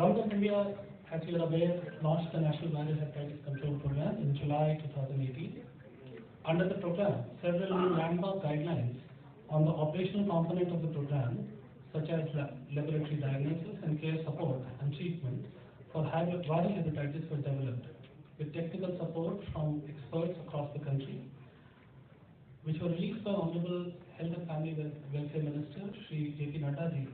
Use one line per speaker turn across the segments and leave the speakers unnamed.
Government of India, as you are aware, launched the National Viral Hepatitis Control Program in July 2018. Under the program, several new landmark guidelines on the operational component of the program, such as laboratory diagnosis and care support and treatment for viral hepatitis were developed, with technical support from experts across the country, which were released by Honorable Health and Family Welfare Minister Shri J.P. Nadda ji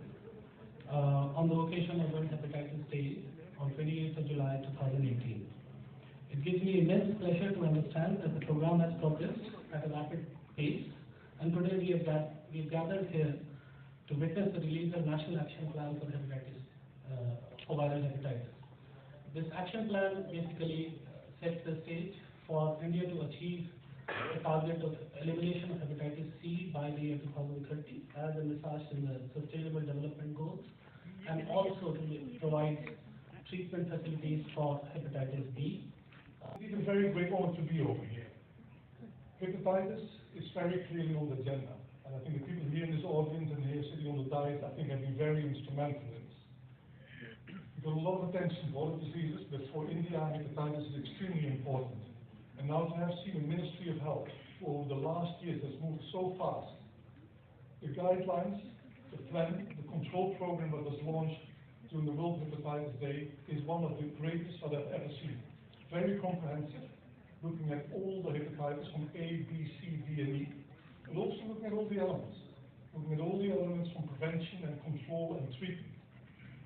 on the occasion of World Hepatitis Day on 28th of July 2018. It gives me immense pleasure to understand that the program has progressed at a rapid pace, and today we have gathered here to witness the release of National Action Plan for Hepatitis, for viral hepatitis. This action plan basically sets the stage for India to achieve a target of elimination of hepatitis C by the year 2030, as envisaged in the Sustainable Development Goals, and also to provide treatment facilities for hepatitis B.
It is a very great honor to be over here. Hepatitis is very clearly on the agenda, and I think the people here in this audience and here sitting on the dais, I think have been very instrumental in this. We got a lot of attention to other diseases, but for India, hepatitis is extremely important. And now to have seen the Ministry of Health for over the last years has moved so fast. The guidelines, the plan, the control program that was launched during the World Hepatitis Day is one of the greatest that I've ever seen. Very comprehensive, looking at all the hepatitis from A, B, C, D, and E, but also looking at all the elements. Looking at all the elements from prevention and control and treatment.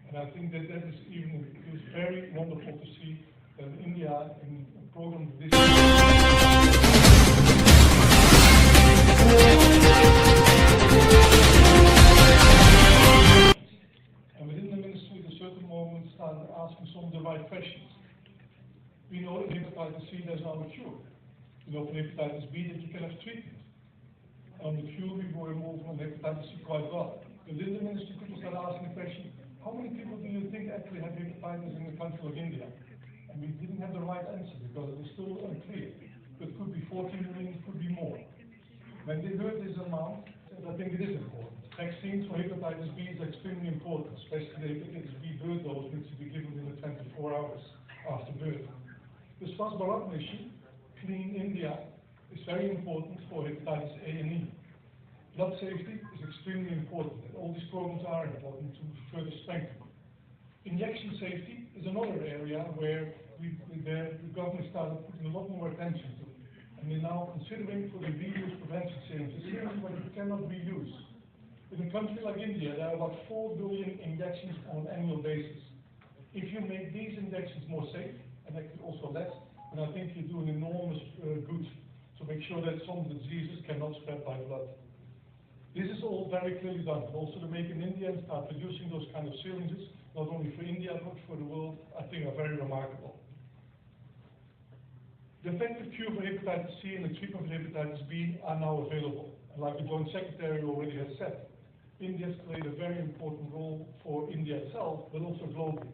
And I think that is very wonderful to see that India in a program of this. And within the ministry, at a certain moment, started asking some of the right questions. We know that hepatitis C there's now a cure. We know for hepatitis B that you can have treatment. On the cure, we were moving on hepatitis C quite well. Within the ministry, people started asking the question, how many people do you think actually have hepatitis in a country like India? And we didn't have the right answer because it was still unclear. It could be 14 million, it could be more. When they heard this amount, I think it is important. Vaccines for hepatitis B is extremely important, especially the hepatitis B birth dose needs to be given within 24 hours after birth. The Swasth Bharat mission, Clean India, is very important for hepatitis A and E. Blood safety is extremely important, and all these programs are important to further strengthen. Injection safety is another area where the government started putting a lot more attention to. And we're now considering for the reuse prevention syringes, but you cannot reuse. In a country like India, there are about 4 billion injections on an annual basis. If you make these injections more safe, and actually also less, and I think you do an enormous good to make sure that some of the diseases cannot spread by blood. This is all very clearly done, and also to make in India and start producing those kind of syringes, not only for India but for the world, I think are very remarkable. The effective cure for hepatitis C and the treatment for hepatitis B are now available. And like the Joint Secretary already has said, India has played a very important role for India itself, but also globally.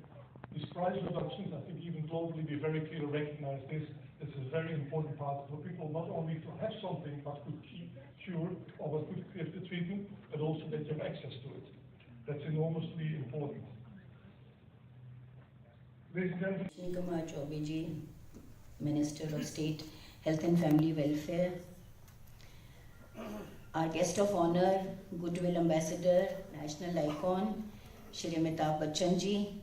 These price reductions, I think even globally, we very clearly recognize this. This is a very important part for people not only to have something but could cure or what could give the treatment, but also that you have access to it. That's enormously important. Ladies and gentlemen.
Kumar Chaubey, Minister of State, Health and Family Welfare. Our guest of honor, Goodwill Ambassador, National Icon, Shri Amitabh Bachchan ji.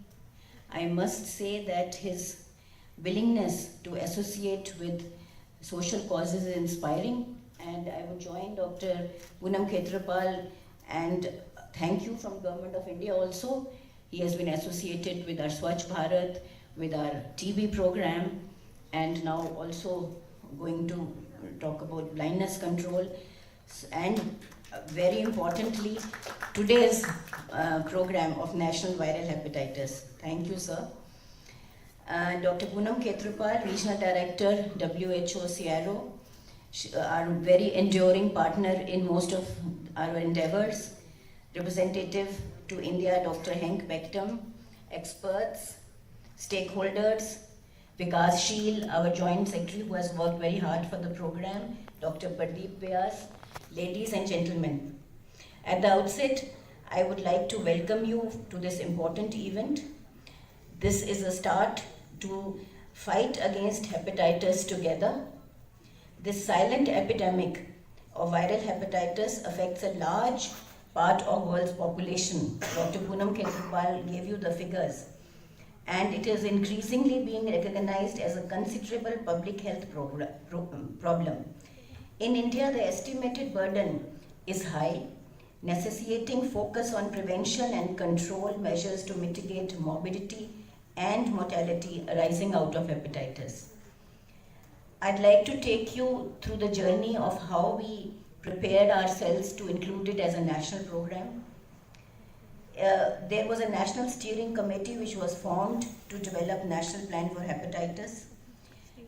I must say that his willingness to associate with social causes is inspiring, and I would join Dr. Poonam Khetrapal and thank you from Government of India also. He has been associated with our Swachh Bharat, with our TB program, and now also going to talk about blindness control, and very importantly, today's program of National Viral Hepatitis. Thank you, sir. Dr. Poonam Khetrapal, Regional Director, WHO CRO, our very enduring partner in most of our endeavors. Representative to India, Dr. Henk Bektum, experts, stakeholders, Vikas Sheel, our Joint Secretary who has worked very hard for the program, Dr. Pardeep Vyas, ladies and gentlemen. At the outset, I would like to welcome you to this important event. This is a start to fight against hepatitis together. This silent epidemic of viral hepatitis affects a large part of world's population. Dr. Poonam Kejriwal gave you the figures. And it is increasingly being recognized as a considerable public health problem. In India, the estimated burden is high, necessitating focus on prevention and control measures to mitigate morbidity and mortality arising out of hepatitis. I'd like to take you through the journey of how we prepared ourselves to include it as a national program. There was a national steering committee which was formed to develop national plan for hepatitis.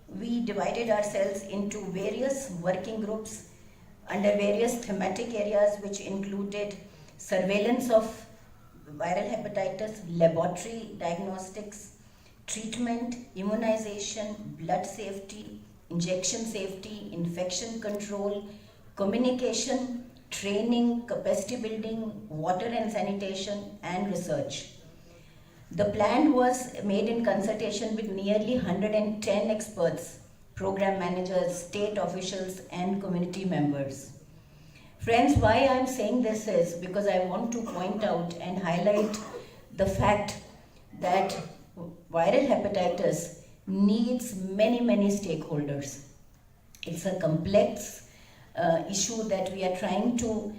We divided ourselves into various working groups under various thematic areas which included surveillance of viral hepatitis, laboratory diagnostics, treatment, immunization, blood safety, injection safety, infection control, communication, training, capacity building, water and sanitation, and research. The plan was made in consultation with nearly 110 experts, program managers, state officials, and community members. Friends, why I am saying this is because I want to point out and highlight the fact that viral hepatitis needs many stakeholders. It's a complex issue that we are trying to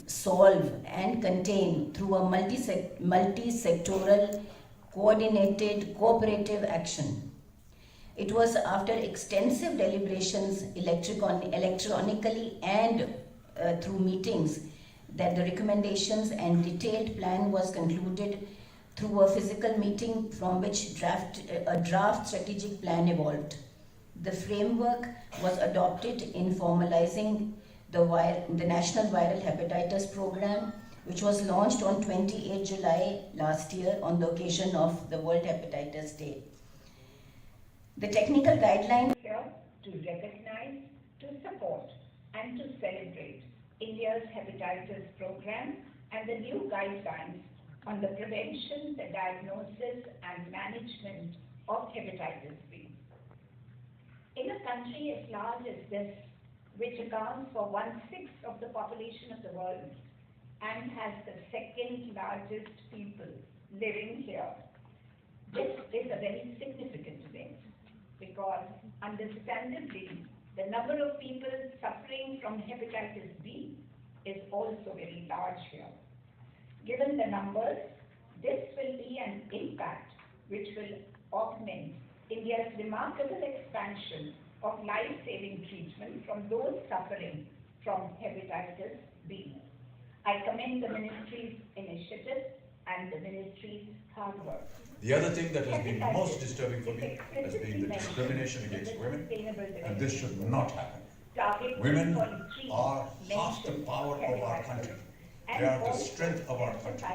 solve and contain through a multi-sectoral, coordinated, cooperative action. It was after extensive deliberations electronically and through meetings that the recommendations and detailed plan was concluded through a physical meeting from which a draft strategic plan evolved. The framework was adopted in formalizing the National Viral Hepatitis Program, which was launched on 28 July last year on the occasion of the World Hepatitis Day. The technical guidelines
here to recognize, to support, and to celebrate India's hepatitis program and the new guidelines on the prevention, the diagnosis, and management of hepatitis B. In a country as large as this, which accounts for 1/6 of the population of the world and has the second largest people living here, this is a very significant event because, understandably, the number of people suffering from hepatitis B is also very large here. Given the numbers, this will be an impact which will augment India's remarkable expansion of life-saving treatment from those suffering from hepatitis B. I commend the Ministry's initiative and the Ministry's hard work.
The other thing that has been most disturbing for me has been the discrimination against women, and this should not happen. Women are half the power of our country. They are the strength of our country.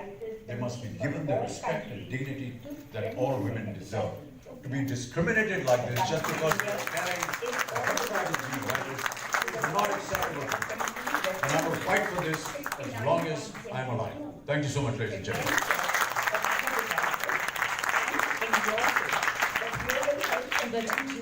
They must be given the respect and dignity that all women deserve. To be discriminated like this just because they are carrying a hepatitis B virus is not acceptable. And I will fight for this as long as I am alive. Thank you so much, ladies and gentlemen.
बच्चों की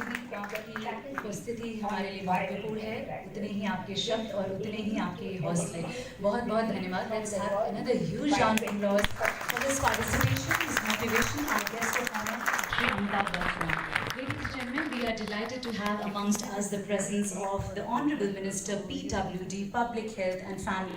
उपस्थिति हमारे लिए महत्वपूर्ण है, उतने ही आपके शब्द और उतने ही आपके हौसले. बहुत बहुत धन्यवाद. Let's have another huge round of applause for this participation, this motivation. Our guest of honor, Shri Amitabh Bachchan. Ladies and gentlemen, we are delighted to have amongst us the presence of the Honorable Minister, PWD, Public Health and Family.